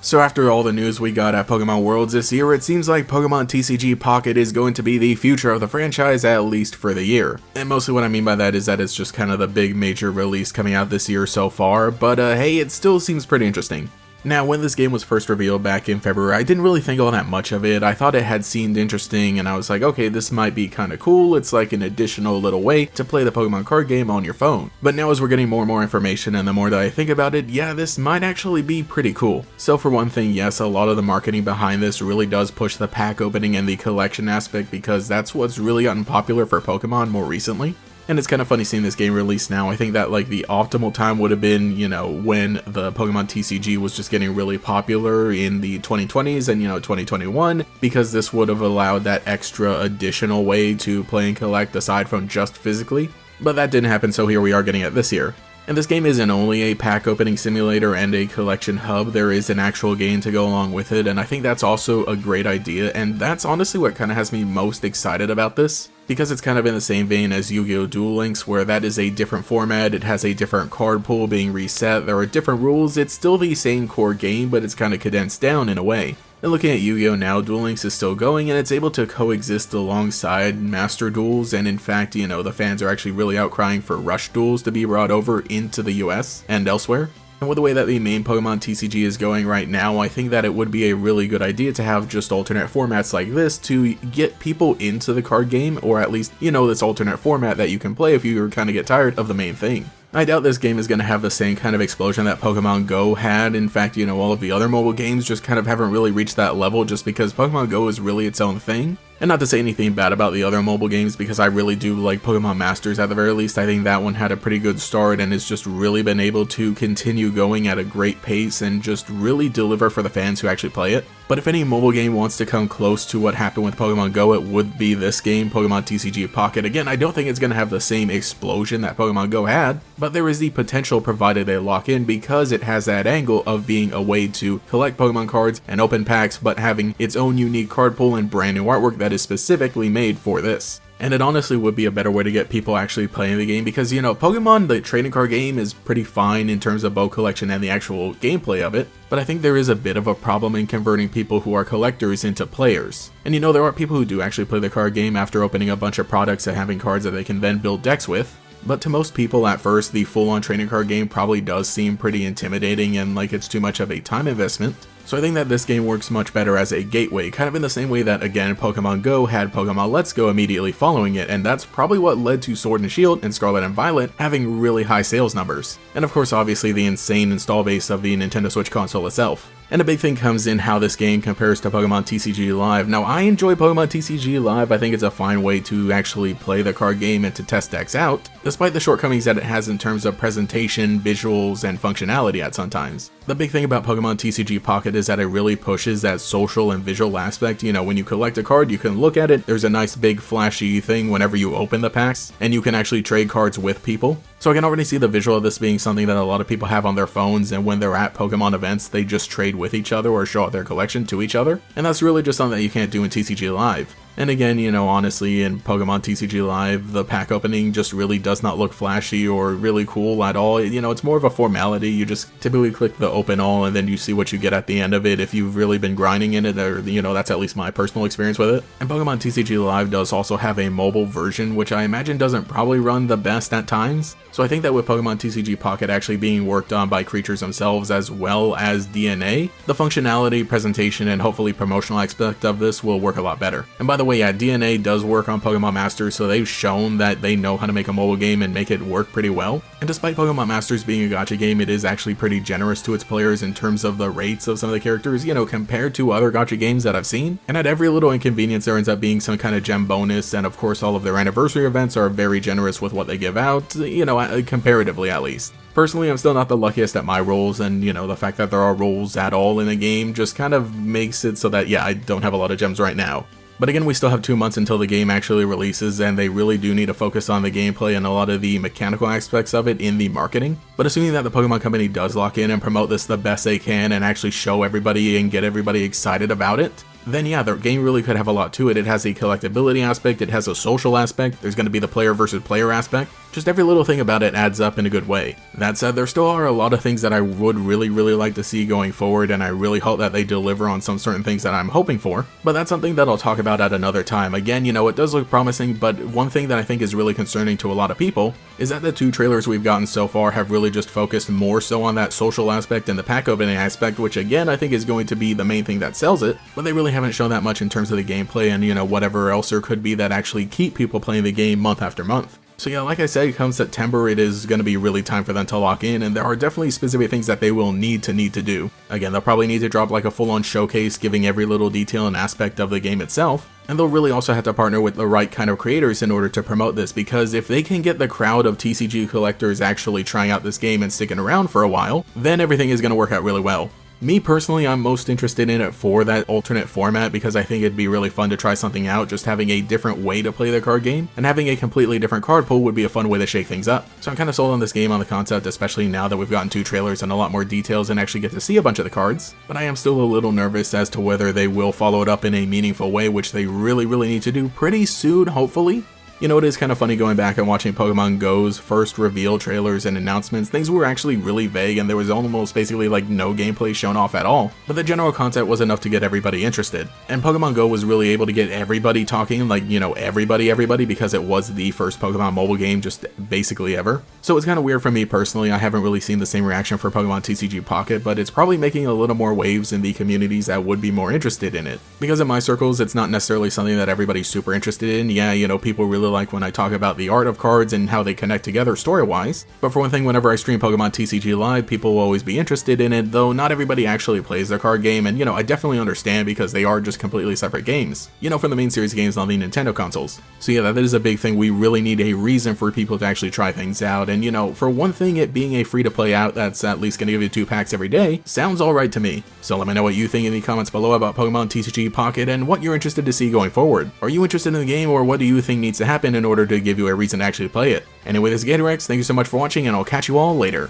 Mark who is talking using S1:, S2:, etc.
S1: So after all the news we got at Pokemon Worlds this year, it seems like Pokemon TCG Pocket is going to be the future of the franchise, at least for the year. And mostly what I mean by that is that it's just kind of the big major release coming out this year so far, but hey, it still seems pretty interesting. Now, when this game was first revealed back in February, I didn't really think all that much of it. I thought it had seemed interesting, and I was like, okay, this might be kind of cool. It's like an additional little way to play the Pokemon card game on your phone. But now as we're getting more and more information, and the more that I think about it, yeah, this might actually be pretty cool. So for one thing, yes, a lot of the marketing behind this really does push the pack opening and the collection aspect, because that's what's really gotten popular for Pokemon more recently. And it's kind of funny seeing this game released now. I think that like the optimal time would have been, when the Pokemon TCG was just getting really popular in the 2020s and, 2021, because this would have allowed that extra additional way to play and collect aside from just physically. But that didn't happen, so here we are getting it this year. And this game isn't only a pack opening simulator and a collection hub, there is an actual game to go along with it, and I think that's also a great idea, and that's honestly what kind of has me most excited about this. Because it's kind of in the same vein as Yu-Gi-Oh! Duel Links, where that is a different format, it has a different card pool being reset, there are different rules, it's still the same core game, but it's kind of condensed down in a way. And looking at Yu-Gi-Oh! Now, Duel Links is still going, and it's able to coexist alongside Master Duels, and in fact, the fans are actually really outcrying for Rush Duels to be brought over into the US and elsewhere. And with the way that the main Pokemon TCG is going right now, I think that it would be a really good idea to have just alternate formats like this to get people into the card game, or at least, this alternate format that you can play if you kind of get tired of the main thing. I doubt this game is going to have the same kind of explosion that Pokemon Go had. In fact, all of the other mobile games just kind of haven't really reached that level just because Pokemon Go is really its own thing. And not to say anything bad about the other mobile games, because I really do like Pokemon Masters at the very least. I think that one had a pretty good start and has just really been able to continue going at a great pace and just really deliver for the fans who actually play it. But if any mobile game wants to come close to what happened with Pokemon Go, it would be this game, Pokemon TCG Pocket. Again, I don't think it's going to have the same explosion that Pokemon Go had, but there is the potential provided they lock in, because it has that angle of being a way to collect Pokemon cards and open packs, but having its own unique card pool and brand new artwork that is specifically made for this. And it honestly would be a better way to get people actually playing the game, because Pokemon, the trading card game, is pretty fine in terms of bow collection and the actual gameplay of it, but I think there is a bit of a problem in converting people who are collectors into players. And there are people who do actually play the card game after opening a bunch of products and having cards that they can then build decks with. But to most people at first, the full-on trading card game probably does seem pretty intimidating and like it's too much of a time investment. So I think that this game works much better as a gateway, kind of in the same way that, again, Pokemon Go had Pokemon Let's Go immediately following it, and that's probably what led to Sword and Shield and Scarlet and Violet having really high sales numbers. And of course, obviously, the insane install base of the Nintendo Switch console itself. And a big thing comes in how this game compares to Pokemon TCG Live. Now, I enjoy Pokemon TCG Live. I think it's a fine way to actually play the card game and to test decks out, despite the shortcomings that it has in terms of presentation, visuals, and functionality at sometimes. The big thing about Pokemon TCG Pocket is that it really pushes that social and visual aspect. When you collect a card, you can look at it, there's a nice big flashy thing whenever you open the packs, and you can actually trade cards with people. So I can already see the visual of this being something that a lot of people have on their phones, and when they're at Pokemon events, they just trade with each other or show off their collection to each other. And that's really just something that you can't do in TCG Live. And again, honestly, in Pokemon TCG Live, the pack opening just really does not look flashy or really cool at all. It's more of a formality. You just typically click the open all and then you see what you get at the end of it if you've really been grinding in it, or, that's at least my personal experience with it. And Pokemon TCG Live does also have a mobile version, which I imagine doesn't probably run the best at times. So I think that with Pokemon TCG Pocket actually being worked on by creators themselves as well as DNA, the functionality, presentation, and hopefully promotional aspect of this will work a lot better. And by the way, yeah, DNA does work on Pokemon Masters, so they've shown that they know how to make a mobile game and make it work pretty well. And despite Pokemon Masters being a gacha game, it is actually pretty generous to its players in terms of the rates of some of the characters, compared to other gacha games that I've seen. And at every little inconvenience, there ends up being some kind of gem bonus, and of course all of their anniversary events are very generous with what they give out, comparatively at least. Personally, I'm still not the luckiest at my rolls, and the fact that there are rolls at all in the game just kind of makes it so that, yeah, I don't have a lot of gems right now. But again, we still have 2 months until the game actually releases, and they really do need to focus on the gameplay and a lot of the mechanical aspects of it in the marketing. But assuming that the Pokemon Company does lock in and promote this the best they can and actually show everybody and get everybody excited about it, then yeah, the game really could have a lot to it. It has a collectability aspect, it has a social aspect, there's going to be the player versus player aspect. Just every little thing about it adds up in a good way. That said, there still are a lot of things that I would really like to see going forward, and I really hope that they deliver on some certain things that I'm hoping for, but that's something that I'll talk about at another time. Again, it does look promising, but one thing that I think is really concerning to a lot of people is that the 2 trailers we've gotten so far have really just focused more so on that social aspect and the pack opening aspect, which again I think is going to be the main thing that sells it, but they really haven't shown that much in terms of the gameplay and whatever else there could be that actually keep people playing the game month after month. So yeah, like I said, come September, it is going to be really time for them to lock in, and there are definitely specific things that they will need to do. Again, they'll probably need to drop like a full-on showcase giving every little detail and aspect of the game itself, and they'll really also have to partner with the right kind of creators in order to promote this, because if they can get the crowd of TCG collectors actually trying out this game and sticking around for a while, then everything is going to work out really well. Me personally, I'm most interested in it for that alternate format because I think it'd be really fun to try something out, just having a different way to play the card game, and having a completely different card pool would be a fun way to shake things up. So I'm kind of sold on this game, on the concept, especially now that we've gotten 2 trailers and a lot more details and actually get to see a bunch of the cards, but I am still a little nervous as to whether they will follow it up in a meaningful way, which they really need to do pretty soon, hopefully. It is kind of funny going back and watching Pokemon Go's first reveal trailers and announcements. Things were actually really vague and there was almost basically like no gameplay shown off at all, but the general content was enough to get everybody interested. And Pokemon Go was really able to get everybody talking, like, everybody, because it was the first Pokemon mobile game just basically ever. So it's kind of weird for me personally. I haven't really seen the same reaction for Pokemon TCG Pocket, but it's probably making a little more waves in the communities that would be more interested in it. Because in my circles, it's not necessarily something that everybody's super interested in. Yeah, people really like when I talk about the art of cards and how they connect together story-wise, but for one thing, whenever I stream Pokemon TCG Live, people will always be interested in it, though not everybody actually plays the card game, and I definitely understand because they are just completely separate games, from the main series games on the Nintendo consoles. So yeah, that is a big thing. We really need a reason for people to actually try things out, and for one thing, it being a free-to-play out that's at least going to give you 2 packs every day sounds alright to me. So let me know what you think in the comments below about Pokemon TCG Pocket and what you're interested to see going forward. Are you interested in the game, or what do you think needs to happen in order to give you a reason to actually play it? Anyway, this is Gatorex, thank you so much for watching, and I'll catch you all later.